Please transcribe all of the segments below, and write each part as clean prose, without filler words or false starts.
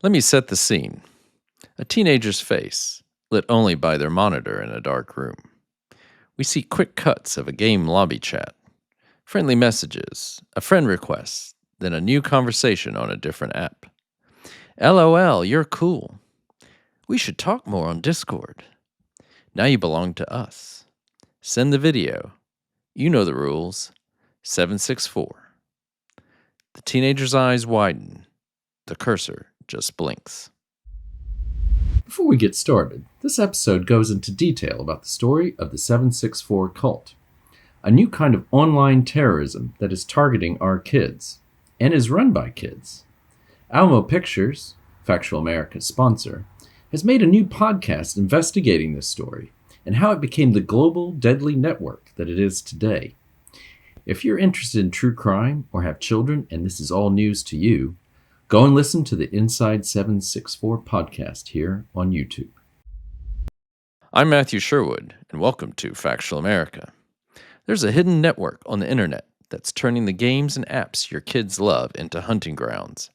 Let me set the scene. A teenager's face, lit only by their monitor in a dark room. We see quick cuts of a game lobby chat, friendly messages, a friend request, then a new conversation on a different app. LOL, you're cool. We should talk more on Discord. Now you belong to us. Send the video. You know the rules. 764. The teenager's eyes widen. The cursor just blinks. Before we get started, this episode goes into detail about the story of the 764 cult, a new kind of online terrorism that is targeting our kids and is run by kids. Alamo Pictures, Factual America's sponsor, has made a new podcast investigating this story and how it became the global deadly network that it is today. If you're interested in true crime or have children and this is all news to you, go and listen to the Inside 764 podcast here on YouTube. I'm Matthew Sherwood, and welcome to Factual America. There's a hidden network on the internet that's turning the games and apps your kids love into hunting grounds.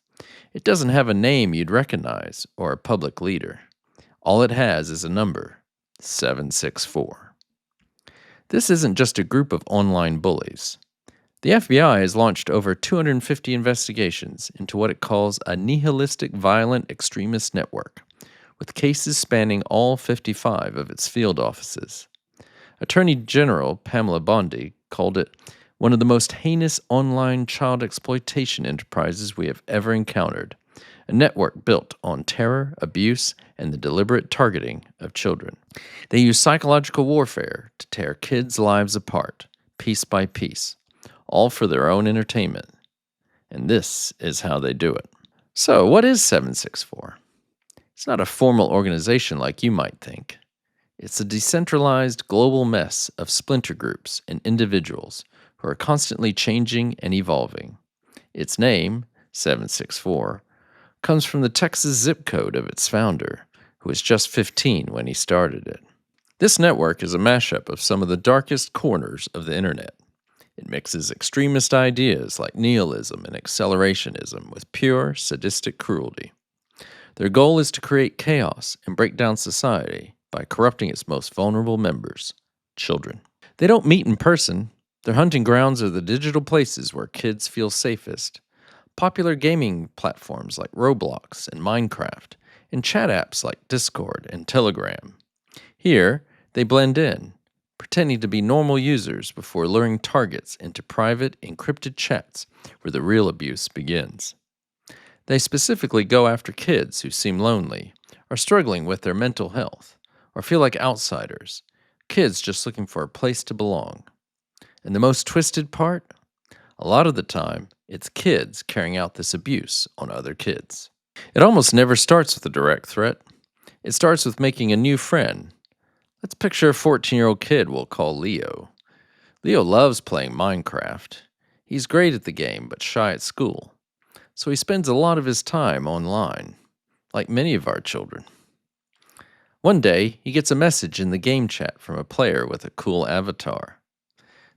It doesn't have a name you'd recognize or a public leader. All it has is a number, 764. This isn't just a group of online bullies. The FBI has launched over 250 investigations into what it calls a nihilistic violent extremist network, with cases spanning all 55 of its field offices. Attorney General Pamela Bondi called it one of the most heinous online child exploitation enterprises we have ever encountered, a network built on terror, abuse, and the deliberate targeting of children. They use psychological warfare to tear kids' lives apart, piece by piece, all for their own entertainment. And this is how they do it. So, what is 764? It's not a formal organization like you might think. It's a decentralized global mess of splinter groups and individuals who are constantly changing and evolving. Its name, 764, comes from the Texas zip code of its founder, who was just 15 when he started it. This network is a mashup of some of the darkest corners of the internet. It mixes extremist ideas like nihilism and accelerationism with pure, sadistic cruelty. Their goal is to create chaos and break down society by corrupting its most vulnerable members, children. They don't meet in person. Their hunting grounds are the digital places where kids feel safest. Popular gaming platforms like Roblox and Minecraft, and chat apps like Discord and Telegram. Here, they blend in, pretending to be normal users before luring targets into private, encrypted chats where the real abuse begins. They specifically go after kids who seem lonely, are struggling with their mental health, or feel like outsiders, kids just looking for a place to belong. And the most twisted part? A lot of the time, it's kids carrying out this abuse on other kids. It almost never starts with a direct threat. It starts with making a new friend. Let's picture a 14-year-old kid we'll call Leo. Leo loves playing Minecraft. He's great at the game, but shy at school. So he spends a lot of his time online, like many of our children. One day, he gets a message in the game chat from a player with a cool avatar.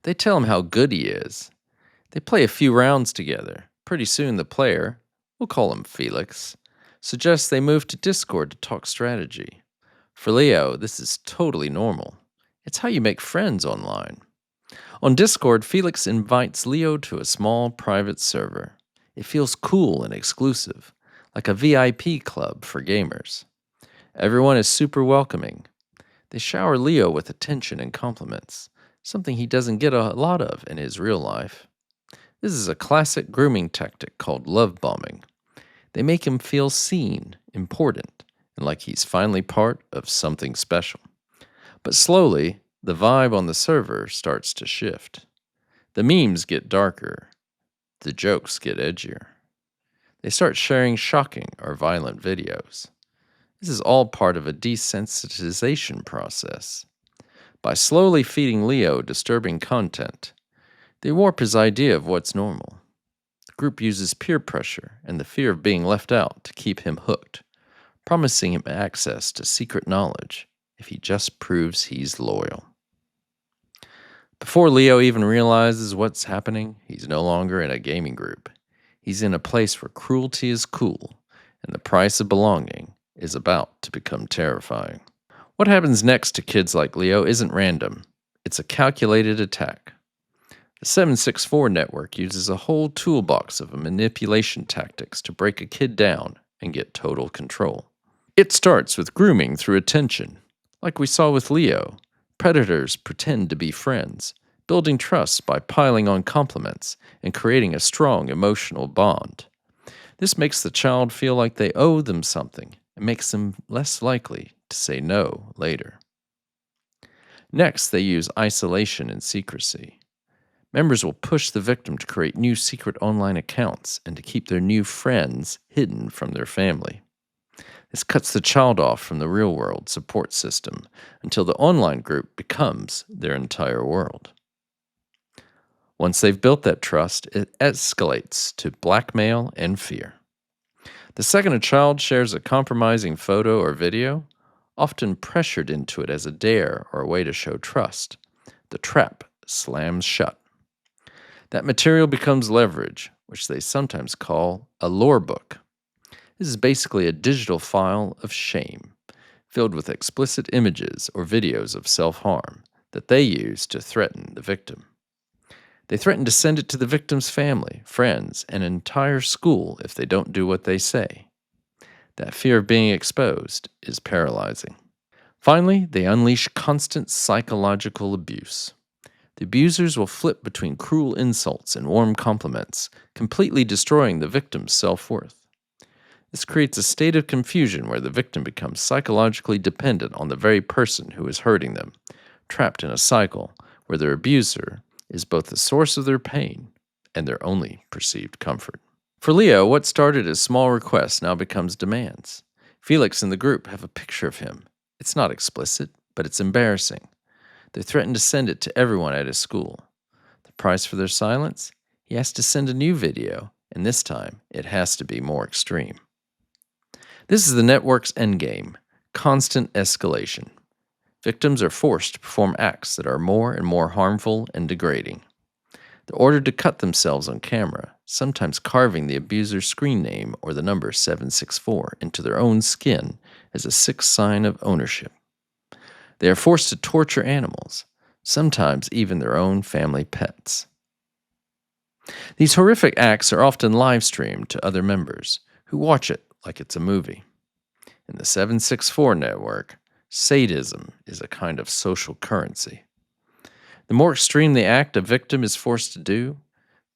They tell him how good he is. They play a few rounds together. Pretty soon the player, we'll call him Felix, suggests they move to Discord to talk strategy. For Leo, this is totally normal. It's how you make friends online. On Discord, Felix invites Leo to a small private server. It feels cool and exclusive, like a VIP club for gamers. Everyone is super welcoming. They shower Leo with attention and compliments, something he doesn't get a lot of in his real life. This is a classic grooming tactic called love bombing. They make him feel seen, important, and like he's finally part of something special. But slowly, the vibe on the server starts to shift. The memes get darker. The jokes get edgier. They start sharing shocking or violent videos. This is all part of a desensitization process. By slowly feeding Leo disturbing content, they warp his idea of what's normal. The group uses peer pressure and the fear of being left out to keep him hooked, promising him access to secret knowledge if he just proves he's loyal. Before Leo even realizes what's happening, he's no longer in a gaming group. He's in a place where cruelty is cool and the price of belonging is about to become terrifying. What happens next to kids like Leo isn't random, it's a calculated attack. The 764 network uses a whole toolbox of manipulation tactics to break a kid down and get total control. It starts with grooming through attention. Like we saw with Leo, predators pretend to be friends, building trust by piling on compliments and creating a strong emotional bond. This makes the child feel like they owe them something and makes them less likely to say no later. Next, they use isolation and secrecy. Members will push the victim to create new secret online accounts and to keep their new friends hidden from their family. This cuts the child off from the real world support system until the online group becomes their entire world. Once they've built that trust, it escalates to blackmail and fear. The second a child shares a compromising photo or video, often pressured into it as a dare or a way to show trust, the trap slams shut. That material becomes leverage, which they sometimes call a lore book. This is basically a digital file of shame, filled with explicit images or videos of self-harm that they use to threaten the victim. They threaten to send it to the victim's family, friends, and an entire school if they don't do what they say. That fear of being exposed is paralyzing. Finally, they unleash constant psychological abuse. The abusers will flip between cruel insults and warm compliments, completely destroying the victim's self-worth. This creates a state of confusion where the victim becomes psychologically dependent on the very person who is hurting them, trapped in a cycle where their abuser is both the source of their pain and their only perceived comfort. For Leo, what started as small requests now becomes demands. Felix and the group have a picture of him. It's not explicit, but it's embarrassing. They threaten to send it to everyone at his school. The price for their silence? He has to send a new video, and this time it has to be more extreme. This is the network's endgame, constant escalation. Victims are forced to perform acts that are more and more harmful and degrading. They're ordered to cut themselves on camera, sometimes carving the abuser's screen name or the number 764 into their own skin as a sixth sign of ownership. They are forced to torture animals, sometimes even their own family pets. These horrific acts are often live-streamed to other members, who watch it like it's a movie. In the 764 network, sadism is a kind of social currency. The more extreme the act a victim is forced to do,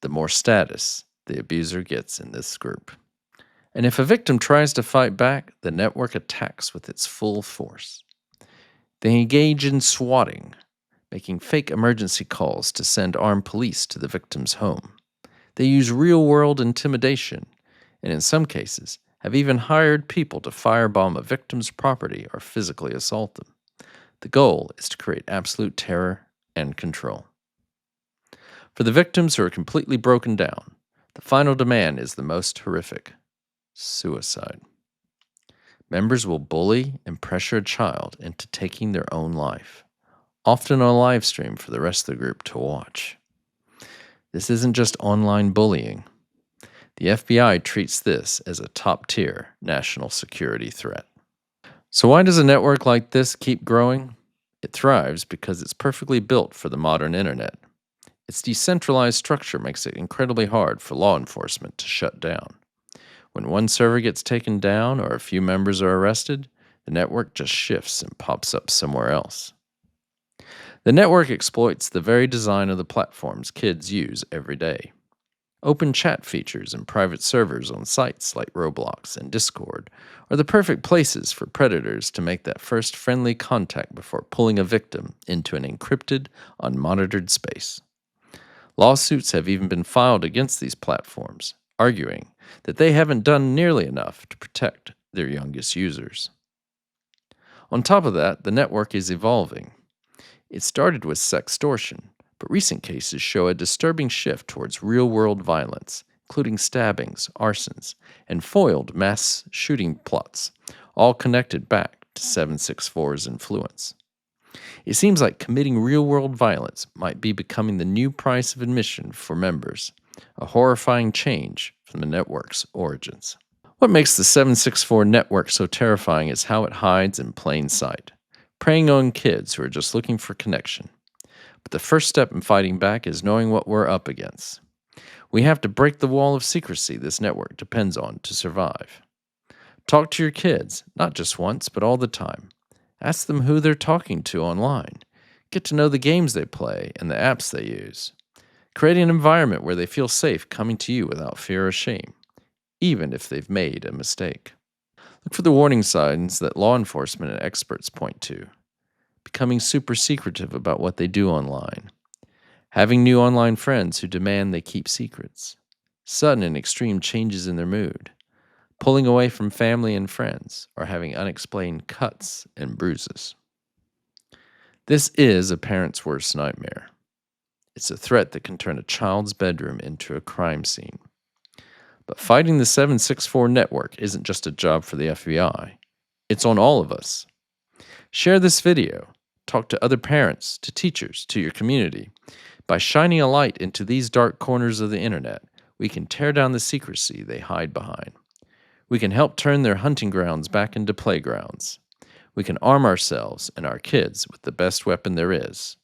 the more status the abuser gets in this group. And if a victim tries to fight back, the network attacks with its full force. They engage in swatting, making fake emergency calls to send armed police to the victim's home. They use real-world intimidation, and in some cases, have even hired people to firebomb a victim's property or physically assault them. The goal is to create absolute terror and control. For the victims who are completely broken down, the final demand is the most horrific: suicide. Members will bully and pressure a child into taking their own life, often on a live stream for the rest of the group to watch. This isn't just online bullying. The FBI treats this as a top-tier national security threat. So why does a network like this keep growing? It thrives because it's perfectly built for the modern internet. Its decentralized structure makes it incredibly hard for law enforcement to shut down. When one server gets taken down or a few members are arrested, the network just shifts and pops up somewhere else. The network exploits the very design of the platforms kids use every day. Open chat features and private servers on sites like Roblox and Discord are the perfect places for predators to make that first friendly contact before pulling a victim into an encrypted, unmonitored space. Lawsuits have even been filed against these platforms, arguing that they haven't done nearly enough to protect their youngest users. On top of that, the network is evolving. It started with sextortion, but recent cases show a disturbing shift towards real-world violence, including stabbings, arsons, and foiled mass shooting plots, all connected back to 764's influence. It seems like committing real-world violence might be becoming the new price of admission for members, a horrifying change from the network's origins. What makes the 764 network so terrifying is how it hides in plain sight, preying on kids who are just looking for connection. But the first step in fighting back is knowing what we're up against. We have to break the wall of secrecy this network depends on to survive. Talk to your kids, not just once, but all the time. Ask them who they're talking to online. Get to know the games they play and the apps they use. Create an environment where they feel safe coming to you without fear or shame, even if they've made a mistake. Look for the warning signs that law enforcement and experts point to. Becoming super secretive about what they do online. Having new online friends who demand they keep secrets. Sudden and extreme changes in their mood. Pulling away from family and friends, or having unexplained cuts and bruises. This is a parent's worst nightmare. It's a threat that can turn a child's bedroom into a crime scene. But fighting the 764 network isn't just a job for the FBI. It's on all of us. Share this video. Talk to other parents, to teachers, to your community. By shining a light into these dark corners of the internet, we can tear down the secrecy they hide behind. We can help turn their hunting grounds back into playgrounds. We can arm ourselves and our kids with the best weapon there is: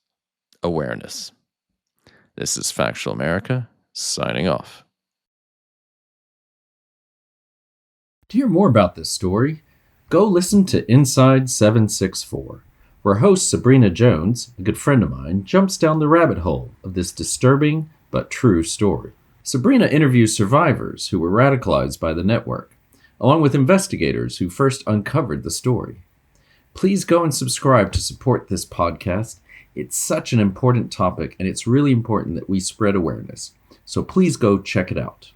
awareness. This is Factual America, signing off. To hear more about this story, go listen to Inside 764, where host Sabrina Jones, a good friend of mine, jumps down the rabbit hole of this disturbing but true story. Sabrina interviews survivors who were radicalized by the network, along with investigators who first uncovered the story. Please go and subscribe to support this podcast. It's such an important topic, and it's really important that we spread awareness. So please go check it out.